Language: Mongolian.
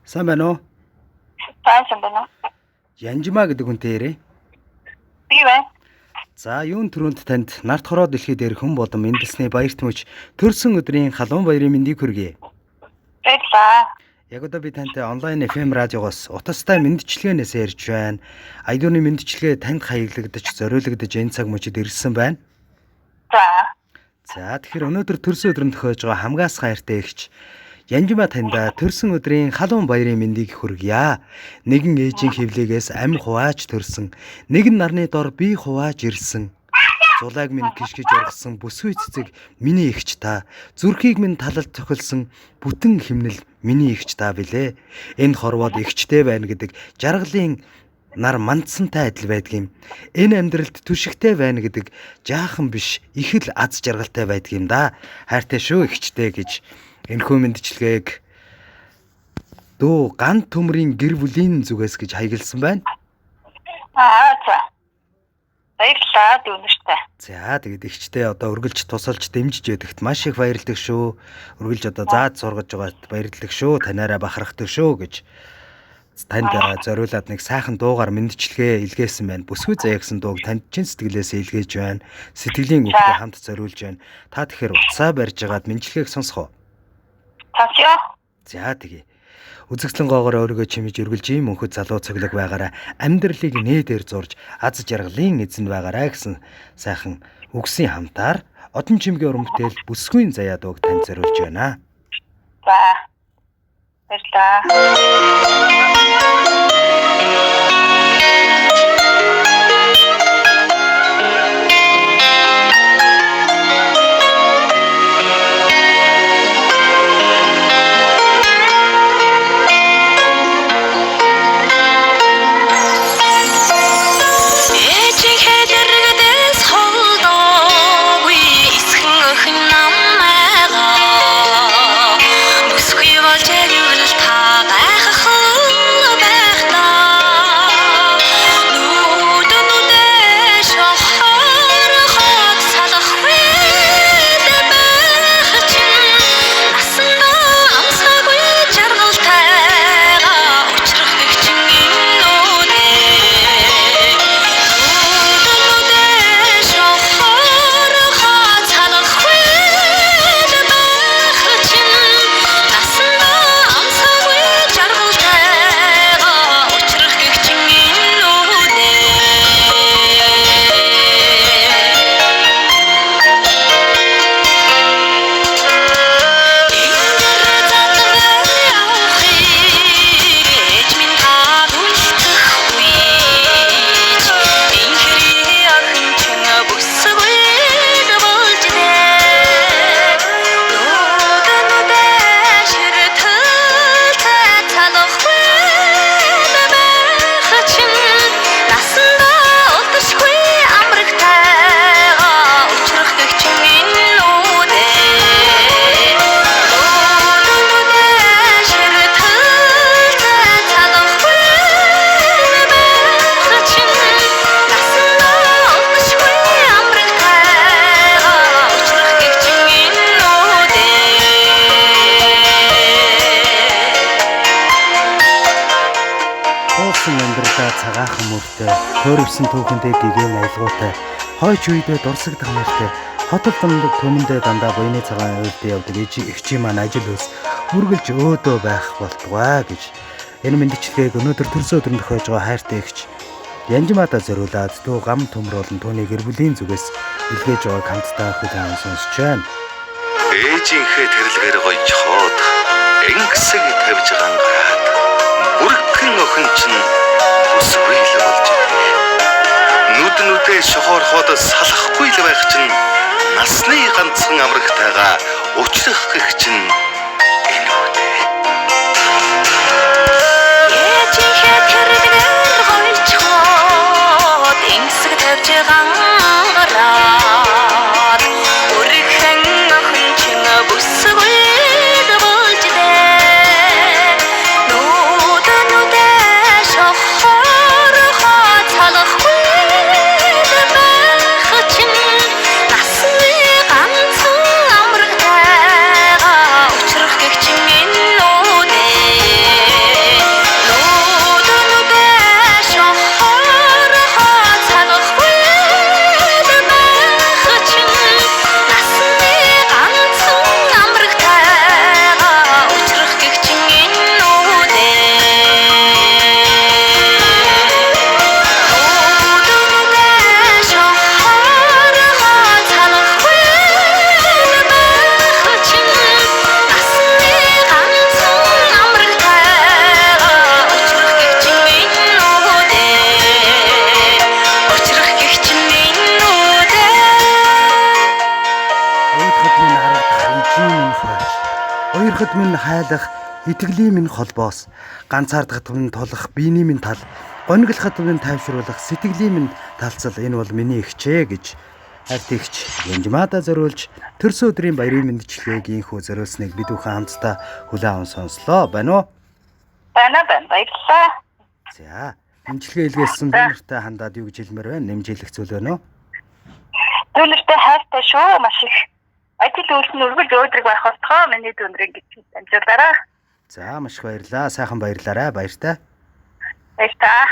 Сайн байна уу? Сайн байна уу? Янжмаа гэдэг хүнтэй ярэ. Би байна. За, юун түрүүнд танд нарт хороо дэлхий дээр хүн болон мэндэлсний баярт мөч төрсөн өдрийн халуун баярын мэндийг хүргэе. Баярлалаа. Яг одоо би тантай онлайн FM радиогоос утастай мэндчилгээнээс ярьж байна. Аюуны мэндчилгээ танд хаяглагдаж, зориулагдаж энэ цаг мөчид ирсэн байна. За, тэгэхээр өнөөдөр төрсөн өдрөнд тохиож байгаа хамгаас хайртай эгч Янжмаа таньда төрсөн өдрийн халуун баярын мэндийг хүргье. Нэгэн ээжийн хөвлөгөөс амь хувааж төрсөн, нэгэн нарны дор би хувааж ирсэн. Зулайг минь гიშгэж ургасан бүсгүй цэцэг миний эгч та, зүрхийг минь талалт цохилсон бүтэн химнэл миний эгч та билээ. Энэ хорвоод эгчтэй байна гэдэг жаргалын нар мандсантай адил байдгийм. Энэ амьдралд түшигтэй байна гэдэг жаахан биш, их л аз жаргалтай байдгийм да. Хайртай шүү эгчтэй гэж энэхүү мэндчилгээг дөө ган төмрийн гэр бүлийн зүгээс гэж хаягдсан байна. За. Баярлалаа дүүнэртэй. За тэгээд эгчтэй одоо үргэлж тусалж дэмжиж ядагт маш их баярлалдаг шүү. Үргэлж одоо зааж сургаж байгаад баярлалдаг шүү. Танаараа бахархдаг шүү гэж танд зориулаад нэг сайхан дуугаар мэндчилгээ илгээсэн байна. Бүсгүй заяа гэсэн дууг танд чин сэтгэлээсээ илгээж байна. Сэтгэлийн үгтэй хамт зориулж байна. Та тэгэхээр утсаа барьж агаад мэндчилгээг сонсох уу? Сонсё. За тэгээ. Үзэгслэн гоогоор өөрийгөө чимэж үргэлж ийм мөнхөд залуу цоглог байгаараа амьдралыг нээдээр зурж аз жаргалын эзэн байгаараа гэсэн сайхан үгсийн хамтаар одон чимгийн уран бүтээл бүсгүйн заяа дууг танд зориулж байна. За. Баярлалаа. Цагаахан мөртэй, төөрөвсөн түүхэндээ гэгэн аялгуутай, хойч үедээ дурсагдах нэртэй, хотол дундаг төмөндөө дандаа буйны цагаан үйлдэл явдаг эгчийн маань ажил үйлс үргэлж өөдөө байх болтугай гэж энэ мэндчилгээг өнөөдөр төрсөн өдрөнд тохиож байгаа хайртай эгч Янжмаадаа зориулаад дөө гам төмрүүлэн түүний гэр бүлийн зүгээс илгээж байгааг хамтдаа хүлээн сонсч байна. Ээжийнхээ тэрэлгээр гойж хоод энгсэг тавьж гангараад бүрхэн охин чинь бүсгүй л болж ирлээ. Нүднүүдээ шохоорхоод салахгүй л байх чинь насны ганцхан амрагтайгаа учрах гэх чинь энэ үтэй. Ээжийнхээ тэрэлгээр гойж хоод энгсэг тавьж гангараад бүрхэн охин чинь бүсгүй л болж ирлээ. Нүднүүдээ шохоорхоод салахгүй л байх чинь насны ганцхан амрагтайгаа учрах гэх чинь энэ үтэй. хайлах итгэлийн минь холбоос ганцаардахад минь толох биений минь тал гониглоход минь тайвшруулах сэтгэлийн минь талцал энэ бол миний ихчээ гэж хайртагч Янжмаада зориулж төрсөн өдрийн баярын мэндчилгээг инхүү зориулсныг бид бүхэн хамтдаа хүлээн аван сонслоо байна уу? Байна баярлалаа. За мэндчилгээ илгээсэн дүүнэртэй хандаад юу гэж хэлмээр байна? Нэмж хэлэх зүйл байна уу? Дүүнэртэй хайртай шүү маш их. Ажил үйлс нь үргэлж өөдрөг байх болтгоо миний дүүнрийг гэж амжуулаарай. За маш их баярлалаа. Сайхан баярлаарай. Баяртай. Баярлалаа.